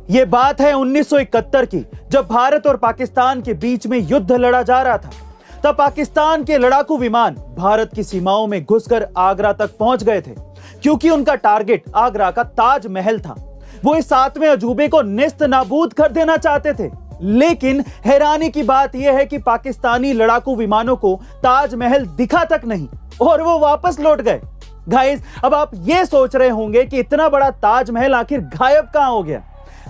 ये बात है 1971 की, जब भारत और पाकिस्तान के बीच में युद्ध लड़ा जा रहा था। तब पाकिस्तान के लड़ाकू विमान भारत की सीमाओं में घुसकर आगरा तक पहुंच गए थे, क्योंकि उनका टारगेट आगरा का ताजमहल था। वो इस सातवें अजूबे को नेस्त नाबूद कर देना चाहते थे। लेकिन हैरानी की बात यह है कि पाकिस्तानी लड़ाकू विमानों को ताजमहल दिखा तक नहीं और वो वापस लौट गए। गाइस, अब आप ये सोच रहे होंगे कि इतना बड़ा ताजमहल आखिर गायब कहां हो गया।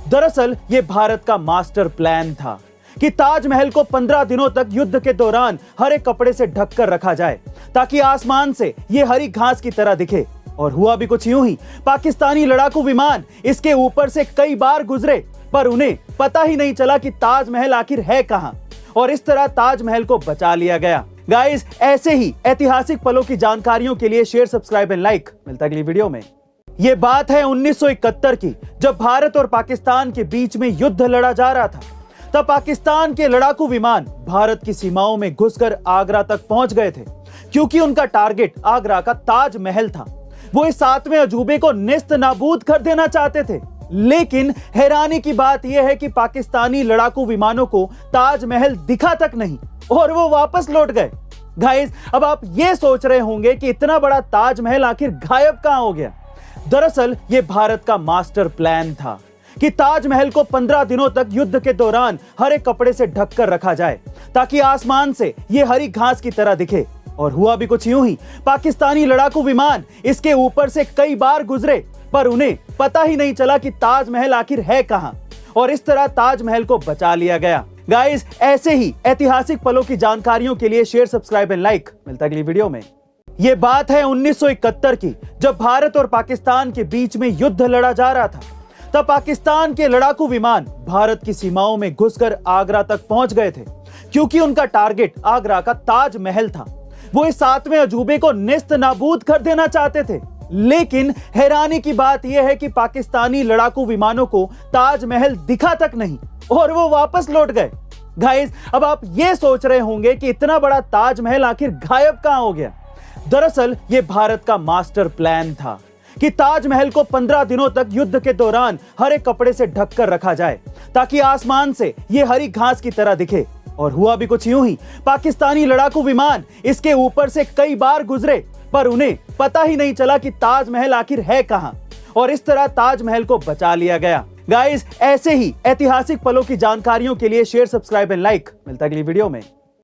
दरअसल ये भारत का मास्टर प्लान था कि ताजमहल को 15 दिनों तक युद्ध के दौरान हरे कपड़े से ढककर रखा जाए, ताकि आसमान से ये हरी घास की तरह दिखे। और हुआ भी कुछ यूं ही। पाकिस्तानी लड़ाकू विमान इसके ऊपर से कई बार गुजरे, पर उन्हें पता ही नहीं चला कि ताजमहल आखिर है कहां, और इस तरह ताजमहल को बचा लिया गया। गाइस, ऐसे ही ऐतिहासिक पलों की जानकारियों के लिए शेयर, सब्सक्राइब एंड लाइक। मिलता है अगली वीडियो में। ये बात है 1971 की, जब भारत और पाकिस्तान के बीच में युद्ध लड़ा जा रहा था। तब पाकिस्तान के लड़ाकू विमान भारत की सीमाओं में घुसकर आगरा तक पहुंच गए थे, क्योंकि उनका टारगेट आगरा का ताजमहल था। वो इस सातवें अजूबे को नेस्त नाबूद कर देना चाहते थे। लेकिन हैरानी की बात यह है कि पाकिस्तानी लड़ाकू विमानों को ताजमहल दिखा तक नहीं और वो वापस लौट गए। गाइस, अब आप ये सोच रहे होंगे कि इतना बड़ा ताजमहल आखिर गायब कहां हो गया। दरअसल ये भारत का मास्टर प्लान था कि ताजमहल को 15 दिनों तक युद्ध के दौरान हरे कपड़े से ढककर रखा जाए, ताकि आसमान से ये हरी घास की तरह दिखे। और हुआ भी कुछ यूं ही। पाकिस्तानी लड़ाकू विमान इसके ऊपर से कई बार गुजरे, पर उन्हें पता ही नहीं चला कि ताजमहल आखिर है कहां, और इस तरह ताजमहल को बचा लिया गया। गाइस, ऐसे ही ऐतिहासिक पलों की जानकारियों के लिए शेयर, सब्सक्राइब एंड लाइक। मिलता है अगली वीडियो में। ये बात है 1971 की, जब भारत और पाकिस्तान के बीच में युद्ध लड़ा जा रहा था। तब पाकिस्तान के लड़ाकू विमान भारत की सीमाओं में घुसकर आगरा तक पहुंच गए थे, क्योंकि उनका टारगेट आगरा का ताजमहल था। वो इस सातवें अजूबे को नेस्त नाबूद कर देना चाहते थे। लेकिन हैरानी की बात यह है कि पाकिस्तानी लड़ाकू विमानों को ताजमहल दिखा तक नहीं और वो वापस लौट गए। गाइस, अब आप ये सोच रहे होंगे कि इतना बड़ा ताजमहल आखिर गायब कहां हो गया। दरअसल ये भारत का मास्टर प्लान था कि ताजमहल को 15 दिनों तक युद्ध के दौरान हरे कपड़े से ढककर रखा जाए, ताकि आसमान से ये हरी घास की तरह दिखे। और हुआ भी कुछ यूं ही। पाकिस्तानी लड़ाकू विमान इसके ऊपर से कई बार गुजरे, पर उन्हें पता ही नहीं चला कि ताजमहल आखिर है कहां, और इस तरह ताजमहल को बचा लिया गया। गाइस, ऐसे ही ऐतिहासिक पलों की जानकारियों के लिए शेयर, सब्सक्राइब एंड लाइक। मिलता है अगली वीडियो में।